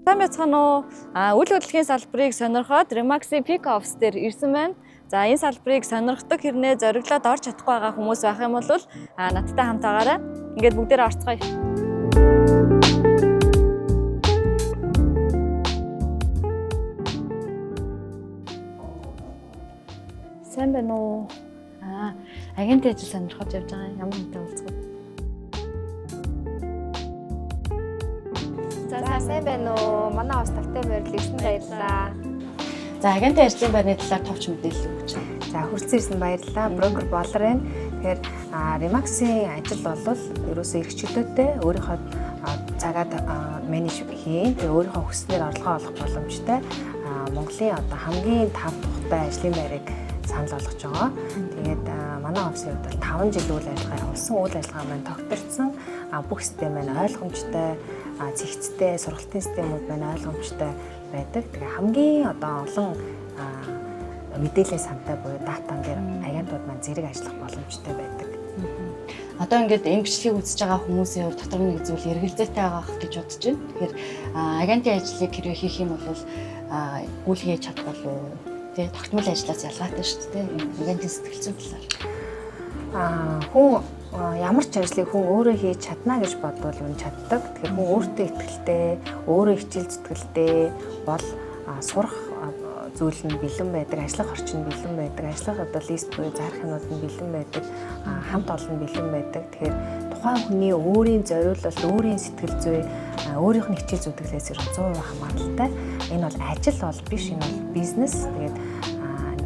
Тавтан бяцхан уу үйл хөдлөлийн салбарыг сонирхоод Remax-ийн Peak Office дээр ирсэн байна. За энэ салбарыг сонирхдаг хэрнээ зориглоод орж чадахгүй байгаа хүмүүс байх юм бол надтай хамтаагаарай. Ингээд бүгдээрээ орцгоё. Сайн байна уу? Агентийн ажил сонирхож явж байгаа ямар хүнтэй уулзах вэ? За сайн байна уу? Манай ус тавтай байрлал ирсэн баярлалаа. За агентийн ажлын байрны талаар товч мэдээлэл өгч байна. За хүрэлцэн ирсэн баярлалаа. Брокер болор байна. Тэгэхээр Remax-ийн ажил бол ерөөсөө эрх чөлөөтэй өөрийнхөө цагаад менеж хийн. Тэгээ өөрийнхөө хүснээр орлогоо олох боломжтой. Монголын одоо хамгийн тав тухтай ажлын байрыг санал болгож байгаа. Тэгээд манай офисын хувьд бол 5 жил үйл ажиллагаа явуулсан. Үйл ажиллагаа маань тогтворцсон. Бүх систем маань ойлгомжтой, цэгцтэй, сургалтын системүүд маань ойлгомжтой байдаг. Тэгээ хамгийн одоо олон мэдээллийн сантай буюу датан дээр агентууд маань зэрэг ажиллах боломжтой байдаг. Одоо ингээд энэ бичлэгийг үзэж байгаа хүмүүсийн хувьд дотор нэг зүйл эргэлзээтэй байгаа гэж бодож байна. Тэгэхээр агентийн ажлыг хэрвээ хийх юм бол гүйлгээж чадвал уу? Тэгээ тогтмол ажлаас ялгаатай шүү дээ. Агентийн сэтгэл зүйн талаар. Хүн ямар ч ажлыг хүн өөрөө хийж чадна гэж бодвол юм чаддаг. Тэгэхээр хүн өөртөө итгэлтэй, өөрөө хичээл зүтгэлтэй бол сурах зүйл нь бэлэн байдаг, ажиллах орчин нь бэлэн байдаг, ажиллах одоо лист буюу зарах юмуд нь бэлэн байдаг, хамт олон бэлэн байдаг. Тэгэхээр тухайн хүний өөрийн зориулалт, өөрийн сэтгэл зүй, өөрийнх нь хичээл зүтгэлээс 100% хамааралтай. Энэ бол ажил бол биш, энэ бол бизнес. Тэгээд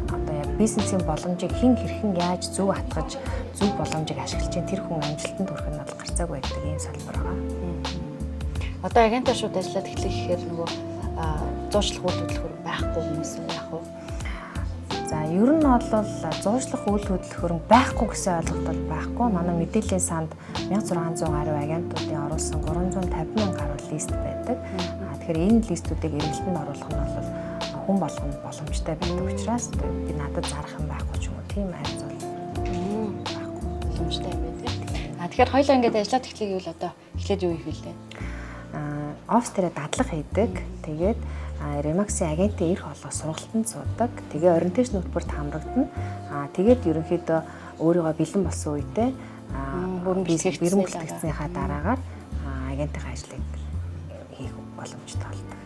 одоо яг бизнесийн боломжийг хэн хэрхэн яаж зөв хатгаж, зөв боломжийг ашиглаж тэр хүн амжилтанд хүрэх нь бол гарцаагүй байдаг ийм салбар байгаа. Одоо агентаа шууд ажиллаад эхлэх гэхээр нөгөө зуучлах үйл хөдлөхөр байхгүй хүмүүс яах вэ? За ер нь бол зуучлах үйл хөдлөхөр байхгүй гэсэн ойлголт бол байхгүй. Манай мэдээллийн санд 1600 гаруй агентуудын оруулсан 350 мянган гаруй лист байдаг. Тэгэхээр энэ листүүдийг эргэлтэнд оруулах нь бол хүн болгоно боломжтой байдаг учраас би надад зарах юм байхгүй ч юм уу тийм айц бол байхгүй боломжтой байдаг. Тэгэхээр хоёулаа ингээд ажиллаад эхлэх гэвэл одоо эхлээд юу хийх вэ? Офис дээр дадлага хийдэг. Тэгээд Remax-ийн агентийн эрх олгох сургалтанд суудаг. Тэгээ ориентаж нөтбөрт хамрагдана. Тэгээд ерөнхийдөө өөрийгөө бэлэн болсон үедээ бэрэн бүлтгэгдсэнийхаа дараагаар агентийн ажлыг хийх боломжтой болдог.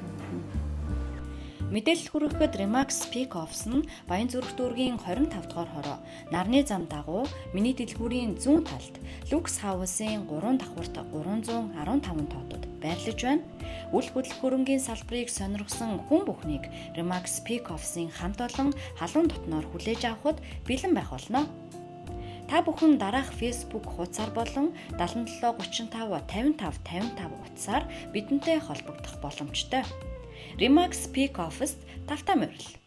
Мэдээлэл хүргэхэд Remax Peak Office нь Баянзүрх дүүргийн 25 дугаар хороо, Нарны зам дагуу, Миний дэлгүүрийн зүүн талд, Lux House-ийн 3 давхурт 315 тоотод байрлаж байна. Үйл хөдлөх хөрөнгийн салбарыг сонирхсан хүн бүхнийг Remax Peak Office-ийн хамт олон халуун дотноор хүлээж авахд бэлэн байх болно. Та бүхэн дараах Facebook хуудасаар болон 77 35 55 55 утсаар бидэнтэй холбогдох боломжтой. Remax Peak Office тавтан морил.